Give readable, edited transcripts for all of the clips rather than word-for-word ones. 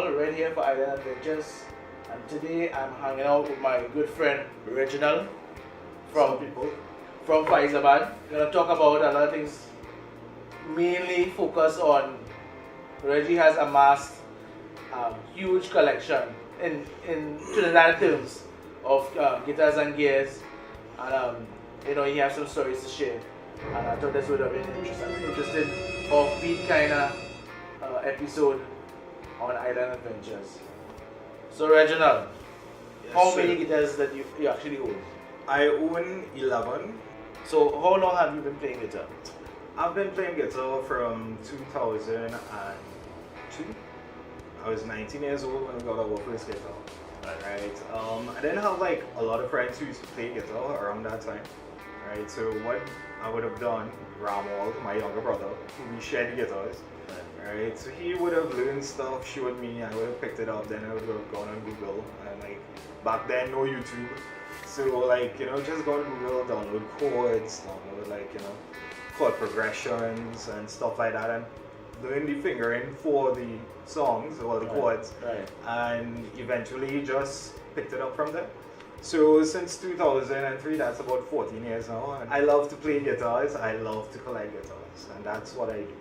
Reginald, right here for Island Adventures. And today I'm hanging out with my good friend Reginald from Faizabad. We're going to talk about a lot of things, mainly focus on Reggie has amassed a huge collection in Trinidad terms of guitars and gears, and he has some stories to share. And I thought this would have been an interesting offbeat kind of episode on Island Adventures. So Reginald, Yes, how sir. many guitars that you actually own? I own 11. So how long have you been playing guitar? I've been playing guitar from 2002. I was 19 years old when I got our first guitar. Right. I didn't have like a lot of friends who used to play guitar around that time. Right. So what I would have done, Reginald, my younger brother, we shared guitars. Right. So he would have learned stuff, showed me, I would have picked it up, then I would have gone on Google, and like back then no YouTube. So like, just go on Google, download chords, download like, chord progressions and stuff like that, and learn the fingering for the songs or the chords. Right. And eventually just picked it up from there. So since 2003, that's about 14 years now. And I love to play guitars, I love to collect guitars, and that's what I do.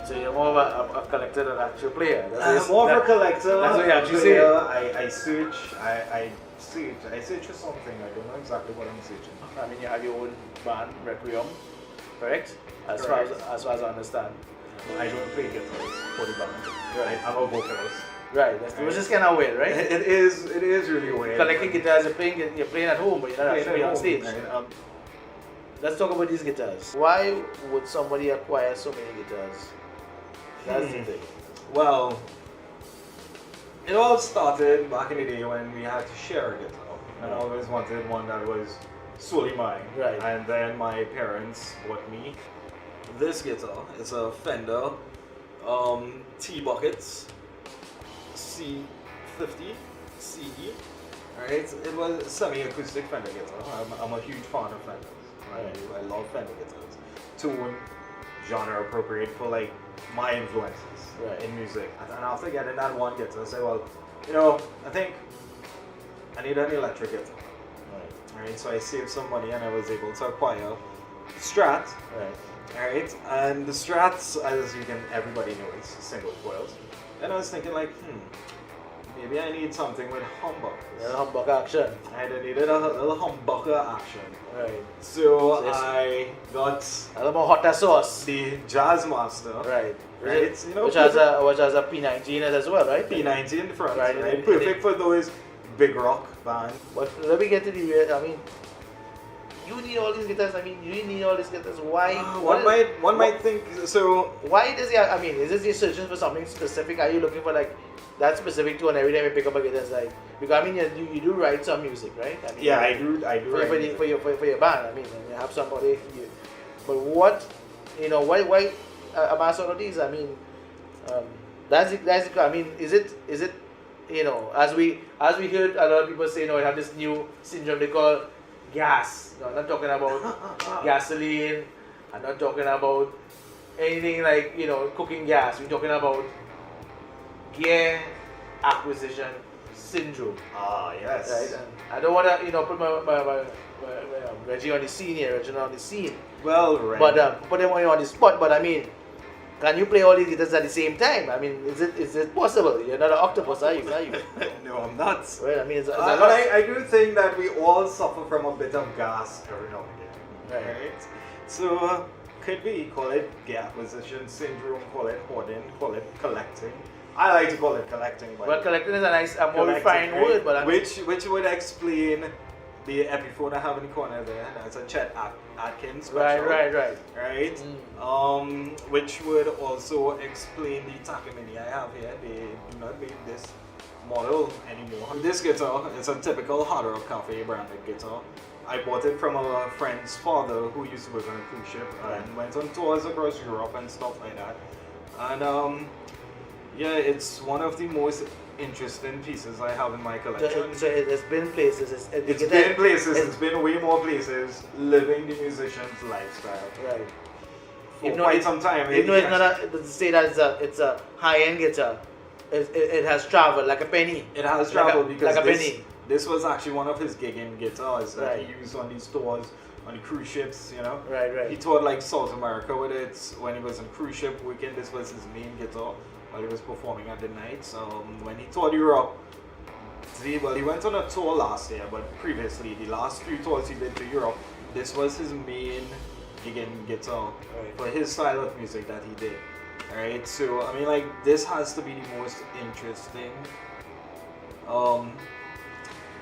So you're more of a collector than an actual player. I'm more of a collector. That's what you actually say. I search, I search for something. I don't know exactly what I'm searching. I mean, you have your own band, Requiem, correct? As far as I understand. I don't play guitars for the band. Right. I'm a vocalist. Right. Which is kind of weird, right? It is really weird. Collecting guitars, you're playing at home, but you're not actually on stage. Right? Let's talk about these guitars. Why would somebody acquire so many guitars? That's the thing. Well, it all started back in the day when we had to share a guitar. And I always wanted one that was solely mine. Right. And then my parents bought me this guitar. It's a Fender T-Buckets C50 CE. Right? It was a semi-acoustic Fender guitar. I'm a huge fan of Fenders. Right? I love Fender guitars. Tone, genre appropriate for like my influences in music. And after getting that one guitar, I said, well, I think I need an electric guitar. Right. So I saved some money and I was able to acquire Strat. Right. And the Strats, as everybody knows, single coils. And I was thinking like, maybe I need something with humbuckers. A humbucker action. I needed a little humbucker action. Right. So I got a little more hotter sauce. The G.A.S Master. Right. Which has a P90 in it as well, right? P90 in the front. Right. Perfect for those big rock bands. But let me get to the. I mean, you need all these guitars. I mean, you need all these guitars. Why? One might think so. Why does he? I mean, is this you searching for something specific? Are you looking for like that specific tone every time you pick up a guitar? It's like, because I mean, you do write some music, right? I mean, yeah, I do. For your band. I mean, you have somebody. But what? Why amass all of these? I mean, that's it. I mean, is it? As we heard a lot of people say, we have this new syndrome they call gas. No, I'm not talking about gasoline. I'm not talking about anything like cooking gas. We're talking about gear acquisition syndrome. Yes. Right. And I don't want to put my Reggie on the scene here, Reginald on the scene. Well, right. But put him on the spot. But I mean, can you play all these guitars at the same time? I mean, is it possible? You're not an octopus, are you? No, I'm not. Well, I mean, but I do think that we all suffer from a bit of gas every now and again. Right. So could we call it gear acquisition syndrome? Call it hoarding? Call it collecting? I like to call it collecting. Well, collecting is a more refined word, but which would explain the epiphone I have in the corner there. That's a Chet Atkins special. Right. Which would also explain the Takamine I have here. They do not make this model anymore. This guitar is a typical Hard Rock Cafe branded guitar. I bought it from a friend's father who used to work on a cruise ship and went on tours across Europe and stuff like that. And yeah, it's one of the most interesting pieces I have in my collection. So it's been places. It's been way more places living the musician's lifestyle. Right. For quite some time. Even though it's not to say that it's a high-end guitar, it has traveled like a penny. It has traveled because like a penny. this was actually one of his gigging guitars that Right. he used on these tours, on the cruise ships, you know. Right. He toured like South America with it when he was on cruise ship weekend. This was his main guitar while he was performing at the night. So when he toured Europe, he went on a tour last year, but previously, the last few tours he did to Europe, this was his main gigging guitar for his style of music that he did. Alright, so I mean, like, this has to be the most interesting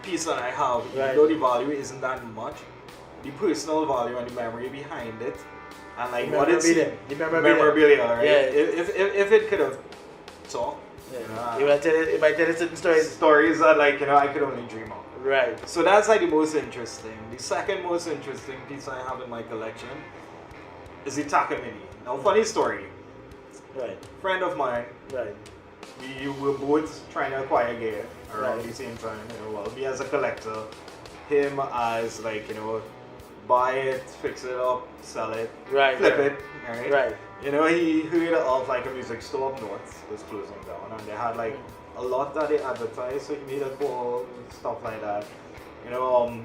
piece that I have, even though the value isn't that much. The personal value and the memory behind it, and like what it's the memorabilia, right? Yeah. If it could have talked, Yeah. It might tell certain stories that, like, you know, I could only dream of. Right. So that's like the most interesting. The second most interesting piece I have in my collection is the Takamine. Now, funny story. Right. Friend of mine. Right. We were both trying to acquire gear around Right. the same time. You know, well, me as a collector, him as, like, you know, buy it, fix it up, sell it, flip it. Right. You know, he heard of like a music store up north was closing down, and they had like a lot that they advertised, so he made a call, stuff like that. You know,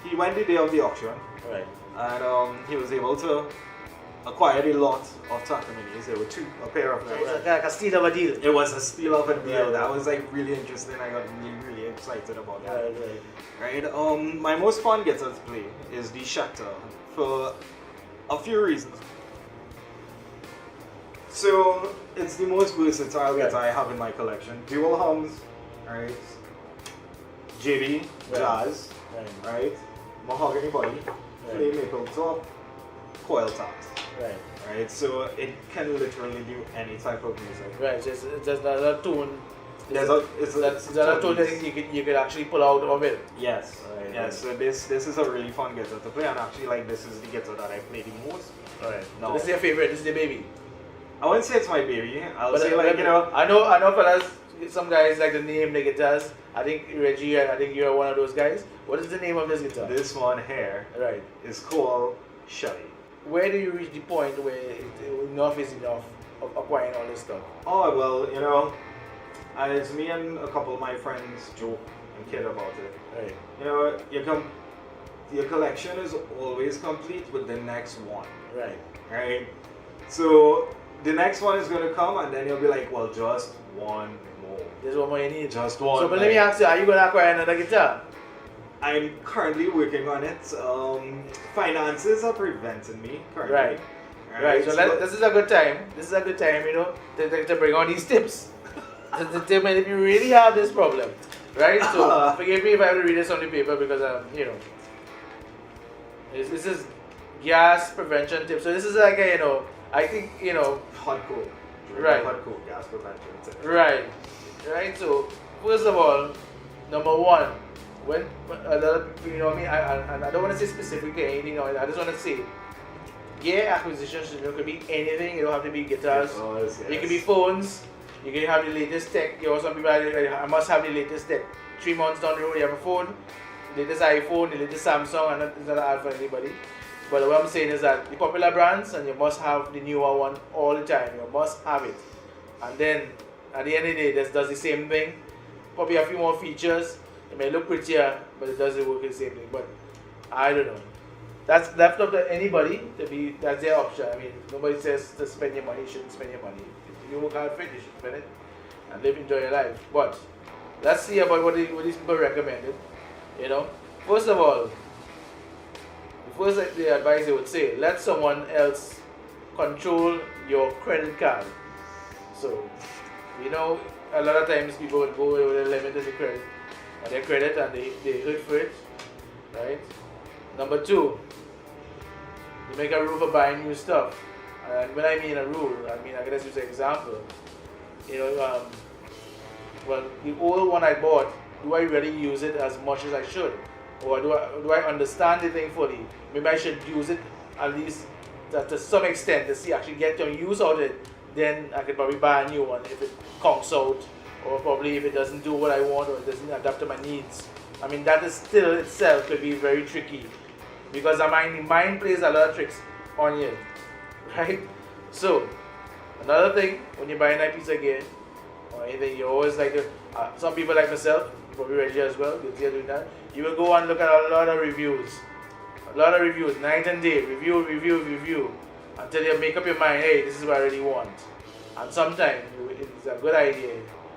he went the day of the auction, Right. and he was able to acquire a lot of Takaminis. There were a pair of them. It was like a steal of a deal. It was a steal of a deal. Right. That was like really interesting. I got really excited about that. Right. Right. My most fun guitar to play is the Shatter for a few reasons. So it's the most versatile guitar I have in my collection. Dual hums, right? JB, G.A.S, right? Mahogany body, flame maple top, coil tops. Right. So it can literally do any type of music. Right. So it's just another tune. It's another tune that you could actually pull out of it. Yes. Right. Yes. So this is a really fun guitar to play, and actually, like, this is the guitar that I play the most. Right. No. So this is your favorite. This is your baby. I wouldn't say it's my baby. I'll say, like, you know. I know fellas, some guys like to name the guitars. I think Reggie, and I think you're one of those guys. What is the name of this guitar? This one here is called Shelly. Where do you reach the point where enough is enough of acquiring all this stuff? Oh, well, you know, as me and a couple of my friends joke and kid about it. Right. You know, your collection is always complete with the next one. Right. Right? So the next one is going to come, and then you'll be like, well, just one more. There's one more you need. Just one. So, but let me ask you, are you going to acquire another guitar? I'm currently working on it. Finances are preventing me currently. Right. So this is a good time. This is a good time, you know, to bring on these tips. to tell me if you really have this problem, right? So forgive me if I have to read this on the paper because you know, this is gas prevention tips. So this is like a, you know, I think, you know, hot cold. Right. Hot cold gas prevention tips. Right. So first of all, number one. When a lot of people, you know what I mean, I don't want to say specifically anything, I just want to say, gear acquisition could be anything. You don't have to be guitars. It could be phones. You can have the latest tech. You know, some people I must have the latest tech. 3 months down the road, you have a phone, the latest iPhone, the latest Samsung, and it's not an ad for anybody. But what I'm saying is that the popular brands, and you must have the newer one all the time. You must have it. And then at the end of the day, this does the same thing. Probably a few more features. It may look prettier, but it doesn't work the same thing. But I don't know. That's left up to anybody to be. That's their option. I mean, nobody says to spend your money. You shouldn't spend your money. If you work hard for it, you should spend it and enjoy your life. But let's see about what these people recommended. You know, first of all, the advice they would say: let someone else control your credit card. So, you know, a lot of times people would go over the limit of the credit. And their credit, and they hurt for it, right? Number two, you make a rule for buying new stuff. And when I mean a rule, I mean, I can just use an example. You know, well, the old one I bought, do I really use it as much as I should? Or do I understand the thing fully? Maybe I should use it at least to some extent to see actually get some use out of it. Then I could probably buy a new one if it conks out. Or probably if it doesn't do what I want or it doesn't adapt to my needs. I mean, that is still itself could be very tricky because the mind plays a lot of tricks on you, right? So, another thing, when you're buying that piece of gear, or anything, you always like to, some people like myself, probably Reggie as well, guilty of doing that, you will go and look at a lot of reviews, night and day, review, until you make up your mind, hey, this is what I really want. And sometimes it's a good idea,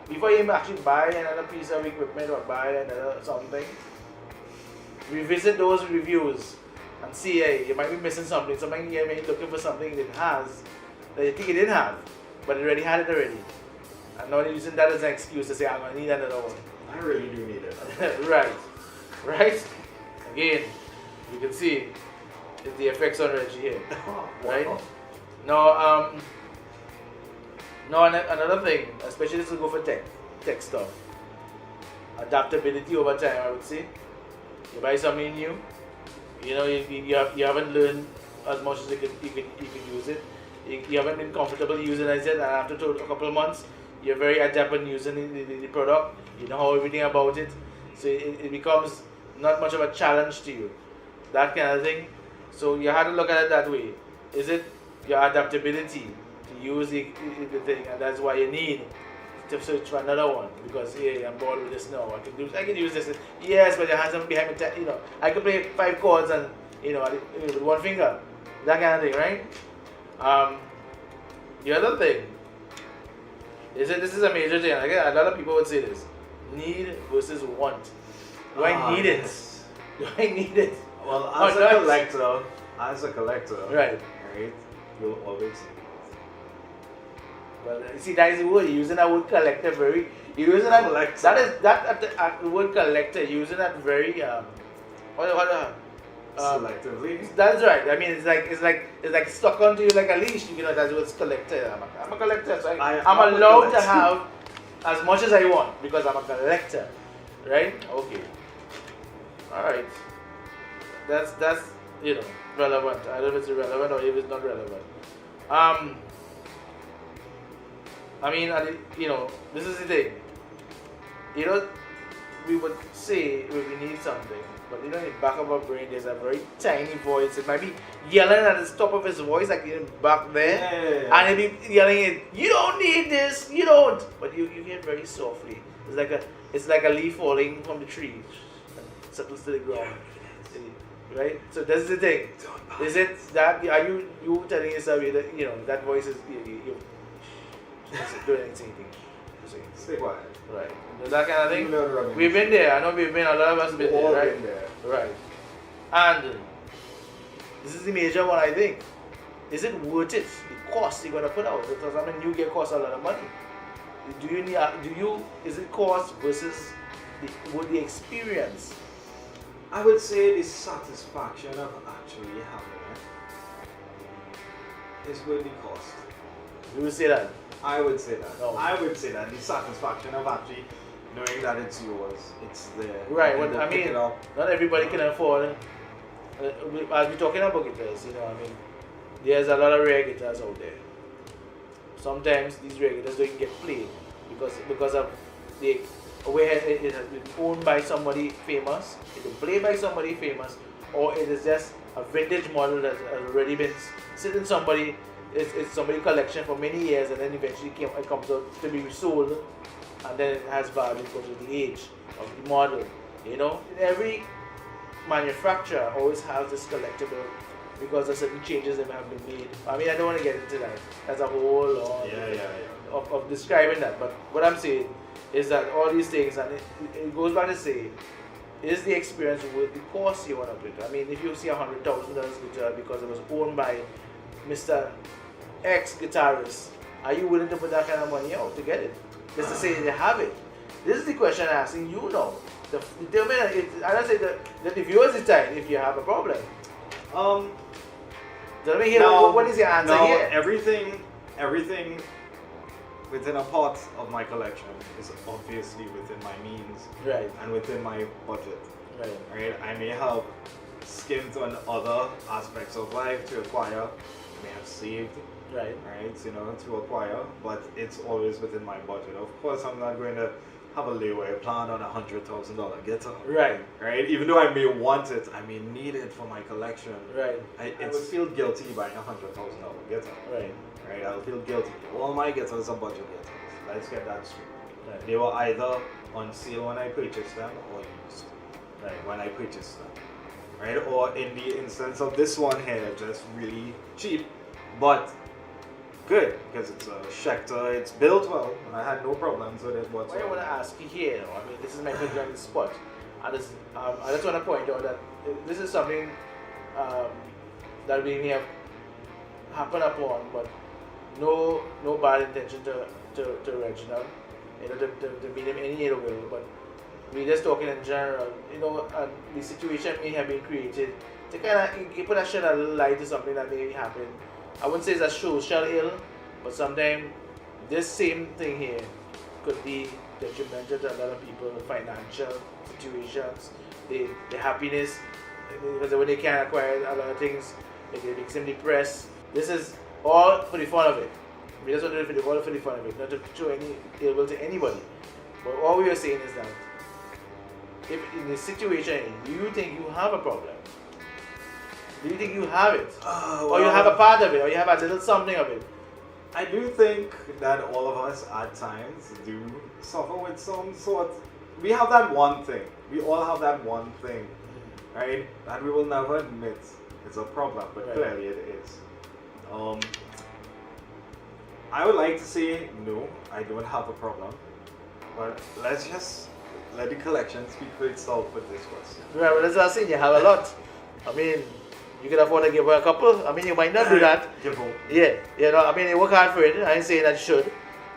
before you actually buy another piece of equipment or buy another something, revisit those reviews and see, hey, you might be missing something. Something you may be looking for something it has that you think it didn't have, but it already had it already. And now you're using that as an excuse to say, I'm going to need another one. I really do need it. Right? Again, you can see it's the effects on Reggie here. Right? Now, another thing, especially this will go for tech stuff. Adaptability over time, I would say. You buy something new, you know, you haven't learned as much as you can use it. You haven't been comfortable using it yet, and after a couple of months, you're very adept in using the product. You know everything about it, so it becomes not much of a challenge to you, that kind of thing. So you have to look at it that way. Is it your adaptability to use the thing, and that's why you need to search for another one, because hey, I'm bored with this now. I can use this. Yes, but your hands are behind me. You know, I can play 5 chords and with one finger, that kind of thing, right? The other thing is that this is a major thing. Again, a lot of people would say this: need versus want. Do I need it? Do I need it? Well, as a collector, right, you'll always. Well, see, that is the word. You're using that word collector very. You're using that. Collector. That is the word collector. You're using that very selectively. That's right. I mean, it's like stuck onto you like a leash. You know, that's what's collector. I'm a collector, so I'm allowed to have as much as I want because I'm a collector, right? Okay. All right. That's relevant. I don't know if it's irrelevant or if it's not relevant. I mean, this is the thing. We would say when we need something, but in the back of our brain there's a very tiny voice. It might be yelling at the top of his voice, like back there, and it'd be yelling, "You don't need this, you don't." But you hear it very softly. It's like a leaf falling from the tree and settles to the ground. Right? So that's the thing. Is it that are you telling yourself that that voice is you doing anything? Stay quiet. Right. That kind of thing. We've been there. I know we've been. A lot of us been there. Right. Been there. Right. And this is the major one, I think. Is it worth it? The cost you're gonna put out, because I mean, new gear costs a lot of money. Is it cost versus the experience? I would say the satisfaction of actually having it is worth the cost. You would say that? I would say that. No. I would say that the satisfaction of actually knowing that it's yours, it's there. Right. Well, I mean, not everybody can afford. As we're talking about guitars, I mean, there's a lot of rare guitars out there. Sometimes these rare guitars don't get played because of the way it has been owned by somebody famous, it's been played by somebody famous, or it is just a vintage model that has already been sitting somebody. It's somebody's collection for many years, and then eventually it comes out to be sold, and then it has value because of the age of the model. Every manufacturer always has this collectible because of certain changes that have been made. I mean, I don't want to get into that. That's a whole lot of describing that. But what I'm saying is that all these things, and it goes back to say, is the experience worth the cost you want to put? I mean, if you see $100,000 guitar because it was owned by Mr. X guitarist, are you willing to put that kind of money out to get it? Just to say they have it. This is the question I'm asking you now. I don't say that the viewers decide if you have a problem. What is your answer here? Everything within a part of my collection is obviously within my means, right, and within my budget. Right. I may have skimmed on other aspects of life to acquire. I may have saved. Right. To acquire, but it's always within my budget. Of course, I'm not going to have a leeway plan on $100,000 guitar. Right. Even though I may want it, I may need it for my collection. Right. I would feel guilty buying $100,000 guitar. Right. I'll feel guilty. All my guitars are budget guitars. Let's get that straight. Right. They were either on sale when I purchased them or used when I purchased them. Right? Or in the instance of this one here, just really cheap, but good because it's a Schecter, it's built well. I had no problems with it What I whatsoever. want to ask you here, I mean, this is my question on the spot, and this, I just want to point out that this is something that we may have happened upon, but no bad intention to Reginald, you know, to mean him any ill will, but we're just talking in general, you know, and the situation may have been created to kind of put a shed a little light to something that may happen. I wouldn't say it's a social ill, but sometimes this same thing here could be detrimental to a lot of people, financial situations, the happiness, because when they can't acquire a lot of things, it makes them depressed. This is all for the fun of it. We just want to do it all for the fun of it, not to show any ill will to anybody. But all we are saying is that if in this situation you think you have a problem, do you think you have it? Or you have a part of it, or you have a little something of it? I do think that all of us at times do suffer with some sort. We have that one thing. We all have that one thing, right? That we will never admit it's a problem, but Right. clearly it is. I would like to say no, I don't have a problem, but let's just let the collection speak for itself with this question. Right, well, that's what I'm saying, you have a lot. I mean, you can afford to give her a couple. I mean, you might not do that. Give up. Yeah, you know, I mean, you work hard for it. I ain't saying that you should.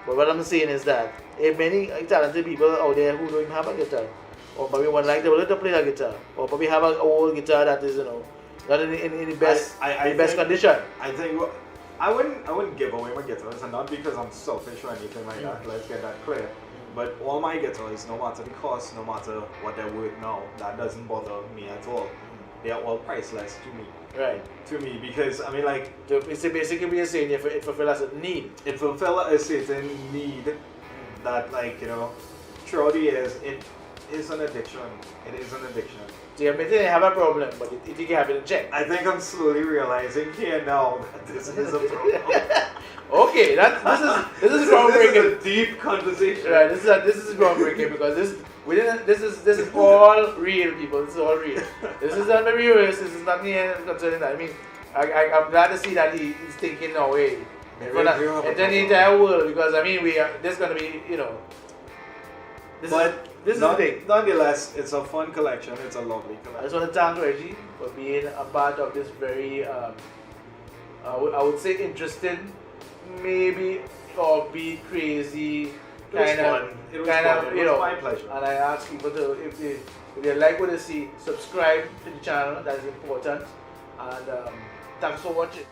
But what I'm saying is that if many talented people out there who don't even have a guitar, or maybe one like they will to play a guitar, or probably have an old guitar that is, you know, not in the best, I in the best think- condition. I think I wouldn't give away my guitars, and not because I'm selfish or anything like that. Let's get that clear. But all my guitars, no matter the cost, no matter what they're worth now, that doesn't bother me at all. They are all priceless to me. Right. To me, because I mean, like, So it's basically what you're saying, it fulfills a need. it fulfills a certain need that, like, you know, throughout the years, it is an addiction. It is an addiction. So you're admitting you have a problem, but you think you have it in check. I think I'm slowly realizing here now that this is a problem. Okay, this is This groundbreaking. is a deep conversation. Right, this is groundbreaking because this is all real, people. This is all real. This is not very reverse. This is not here concerning that. I mean, I'm glad to see that he's thinking no way. And then the entire world, because I mean, there's gonna be, you know. This is the thing. Nonetheless, it's a fun collection. It's a lovely I collection. just want to thank Reggie for being a part of this very, I would say interesting, maybe, or be crazy, It was kind fun. of, It was fun. It you was know. my pleasure. And I ask people to, if they like what they see, subscribe to the channel. That is important. And thanks for watching.